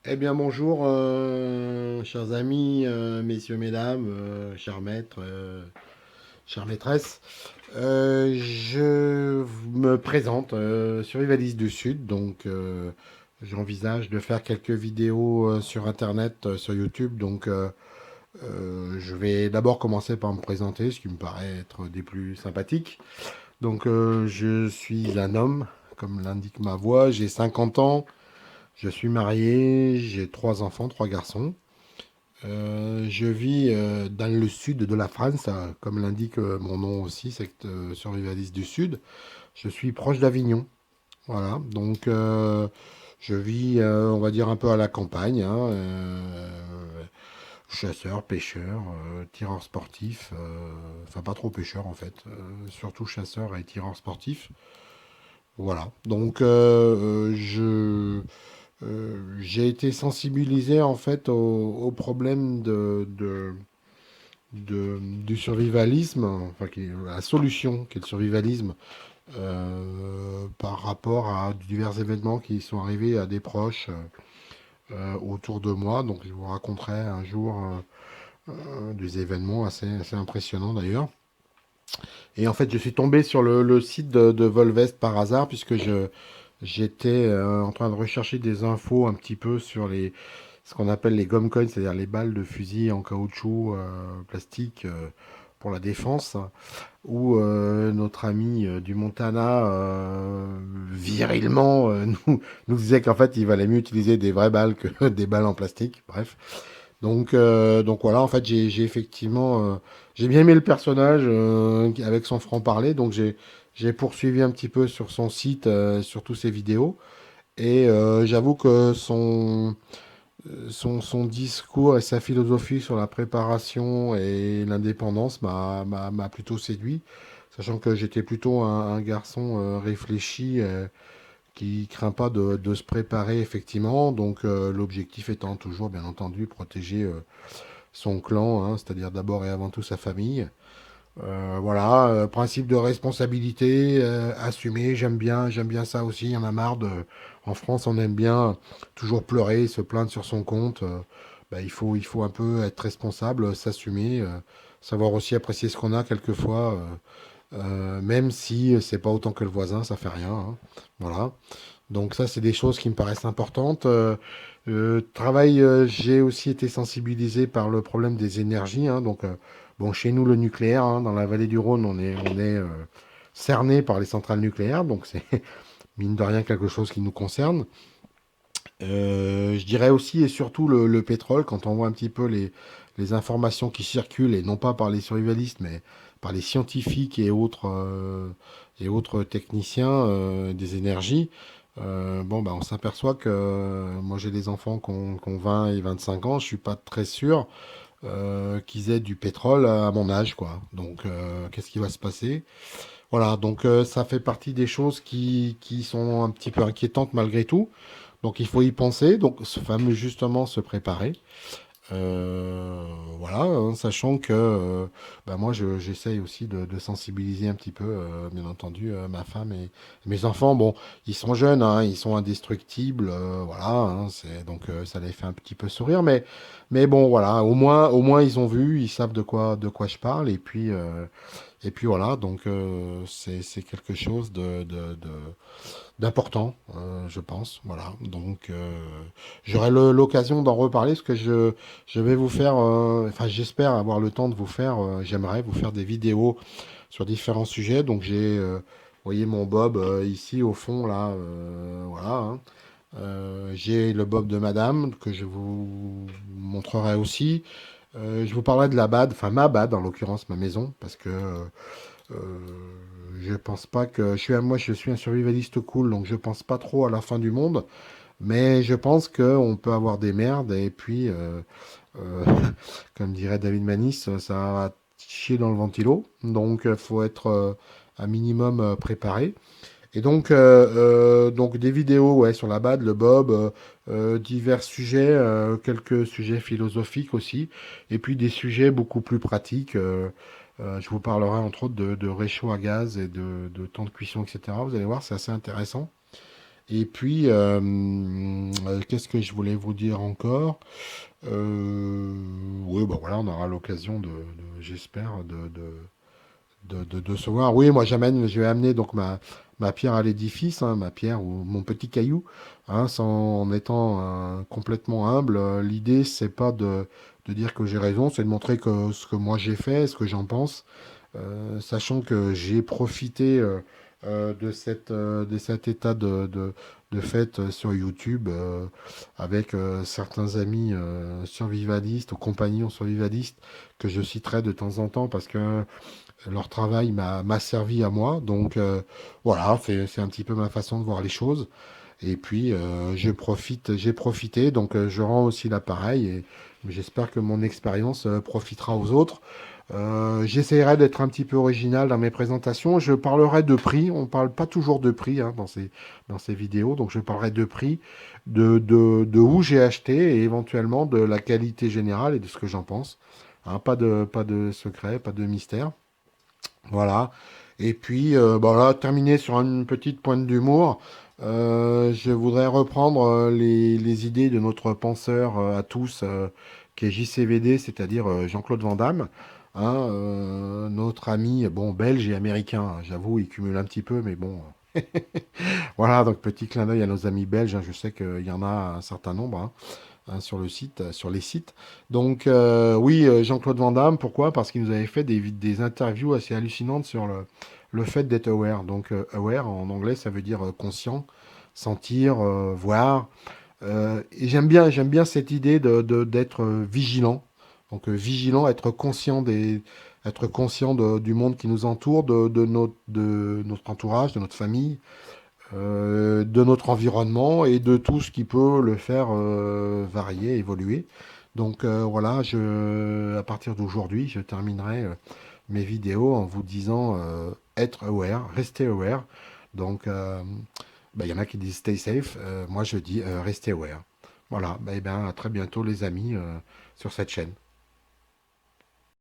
Eh bien bonjour, chers amis, messieurs, mesdames, chers maîtres, chères maîtresses. Je me présente, survivaliste du Sud, donc j'envisage de faire quelques vidéos sur Internet, sur YouTube. Donc je vais d'abord commencer par me présenter, ce qui me paraît être des plus sympathiques. Donc je suis un homme, comme l'indique ma voix, j'ai 50 ans, je suis marié, j'ai trois enfants, trois garçons. Je vis dans le sud de la France, comme l'indique mon nom aussi, secte survivaliste du sud. Je suis proche d'Avignon. Voilà, donc je vis, on va dire, un peu à la campagne, hein, chasseur, pêcheur, tireur sportif, enfin pas trop pêcheur en fait, surtout chasseur et tireur sportif. Voilà, donc j'ai été sensibilisé en fait au problème du survivalisme, enfin la solution qui est le survivalisme par rapport à divers événements qui sont arrivés à des proches autour de moi. Donc je vous raconterai un jour des événements assez impressionnants d'ailleurs. Et en fait, je suis tombé sur le site de Volvest par hasard puisque j'étais en train de rechercher des infos un petit peu sur ce qu'on appelle les gum coins, c'est-à-dire les balles de fusil en caoutchouc plastique pour la défense, où notre ami du Montana virilement nous disait qu'en fait il valait mieux utiliser des vraies balles que des balles en plastique. Bref. Donc voilà, en fait j'ai effectivement j'ai bien aimé le personnage avec son franc-parler, donc j'ai poursuivi un petit peu sur son site, sur tous ses vidéos, et j'avoue que son discours et sa philosophie sur la préparation et l'indépendance m'a plutôt séduit, sachant que j'étais plutôt un garçon réfléchi qui craint pas de se préparer effectivement. Donc l'objectif étant toujours, bien entendu, protéger son clan, hein, c'est-à-dire d'abord et avant tout sa famille. Voilà, principe de responsabilité, assumé, j'aime bien ça aussi. Il y en a marre en France, on aime bien toujours pleurer, se plaindre sur son compte. Bah, il faut un peu être responsable, s'assumer, savoir aussi apprécier ce qu'on a quelquefois, même si c'est pas autant que le voisin, ça fait rien, hein. Voilà. Donc ça, c'est des choses qui me paraissent importantes. Travail, j'ai aussi été sensibilisé par le problème des énergies, hein. Donc, bon, chez nous, le nucléaire, hein, dans la vallée du Rhône, on est cerné par les centrales nucléaires. Donc, c'est mine de rien quelque chose qui nous concerne. Je dirais aussi et surtout le pétrole, quand on voit un petit peu les informations qui circulent, et non pas par les survivalistes, mais par les scientifiques et autres techniciens des énergies. Bon, bah, on s'aperçoit que moi j'ai des enfants qui ont 20 et 25 ans, je suis pas très sûr qu'ils aient du pétrole à mon âge, quoi. Donc, qu'est-ce qui va se passer? Voilà, donc ça fait partie des choses qui sont un petit peu inquiétantes malgré tout. Donc il faut y penser, donc ce fameux justement se préparer. Voilà, hein, sachant que bah, moi j'essaye aussi de sensibiliser un petit peu, bien entendu, ma femme et mes enfants. Bon, ils sont jeunes, hein, ils sont indestructibles, voilà, hein, donc ça les fait un petit peu sourire, mais bon, voilà, au moins ils ont vu, ils savent de quoi je parle, et puis voilà, donc c'est quelque chose d'important, je pense. Voilà, donc j'aurai l'occasion d'en reparler parce que je vais vous faire, enfin j'espère avoir le temps de vous faire, j'aimerais vous faire des vidéos sur différents sujets. Donc vous voyez mon bob ici au fond là, voilà, hein. J'ai le bob de madame que je vous montrerai aussi. Je vous parlerai de la BAD, enfin ma BAD en l'occurrence, ma maison, parce que je pense pas que moi je suis un survivaliste cool, donc je pense pas trop à la fin du monde, mais je pense qu'on peut avoir des merdes et puis euh, comme dirait David Manis, ça va chier dans le ventilo, donc il faut être un minimum préparé. Et donc des vidéos ouais, sur la BAD, le Bob, divers sujets, quelques sujets philosophiques aussi, et puis des sujets beaucoup plus pratiques. Je vous parlerai entre autres de réchaud à gaz et de temps de cuisson, etc. Vous allez voir, c'est assez intéressant. Et puis, qu'est-ce que je voulais vous dire encore? Oui, bon voilà, on aura l'occasion j'espère, de se voir. Oui, moi je vais amener donc ma pierre à l'édifice, hein, ma pierre ou mon petit caillou, hein, en étant complètement humble. L'idée, c'est pas de dire que j'ai raison, c'est de montrer que ce que moi j'ai fait, ce que j'en pense. Sachant que j'ai profité de cet état de fait sur YouTube avec certains amis survivalistes ou compagnons survivalistes que je citerai de temps en temps parce que leur travail m'a servi à moi. Donc voilà, c'est un petit peu ma façon de voir les choses. Et puis j'ai profité, donc je rends aussi l'appareil et j'espère que mon expérience profitera aux autres. J'essaierai d'être un petit peu original dans mes présentations. Je parlerai de prix. On ne parle pas toujours de prix hein, dans ces vidéos. Donc je parlerai de prix, de où j'ai acheté et éventuellement de la qualité générale et de ce que j'en pense. Hein, pas de secret, pas de mystère. Voilà. Et puis, bon là, terminer sur une petite pointe d'humour. Je voudrais reprendre les idées de notre penseur à tous, qui est JCVD, c'est-à-dire Jean-Claude Van Damme. Hein, notre ami, bon, belge et américain, hein, j'avoue, il cumule un petit peu, mais bon. Voilà, donc petit clin d'œil à nos amis belges, hein, je sais qu'il y en a un certain nombre. Hein, sur le site, sur les sites. Donc oui, Jean-Claude Van Damme, pourquoi? Parce qu'il nous avait fait des interviews assez hallucinantes sur le fait d'être aware. Donc aware en anglais, ça veut dire conscient, sentir, voir. Et j'aime bien cette idée d'être vigilant. Donc vigilant, être conscient du monde qui nous entoure, de notre entourage, de notre famille, de notre environnement et de tout ce qui peut le faire varier, évoluer. Donc voilà, à partir d'aujourd'hui, je terminerai mes vidéos en vous disant être aware, rester aware. Donc il y en a qui disent stay safe, moi je dis restez aware. Voilà, bah, eh ben, à très bientôt les amis sur cette chaîne.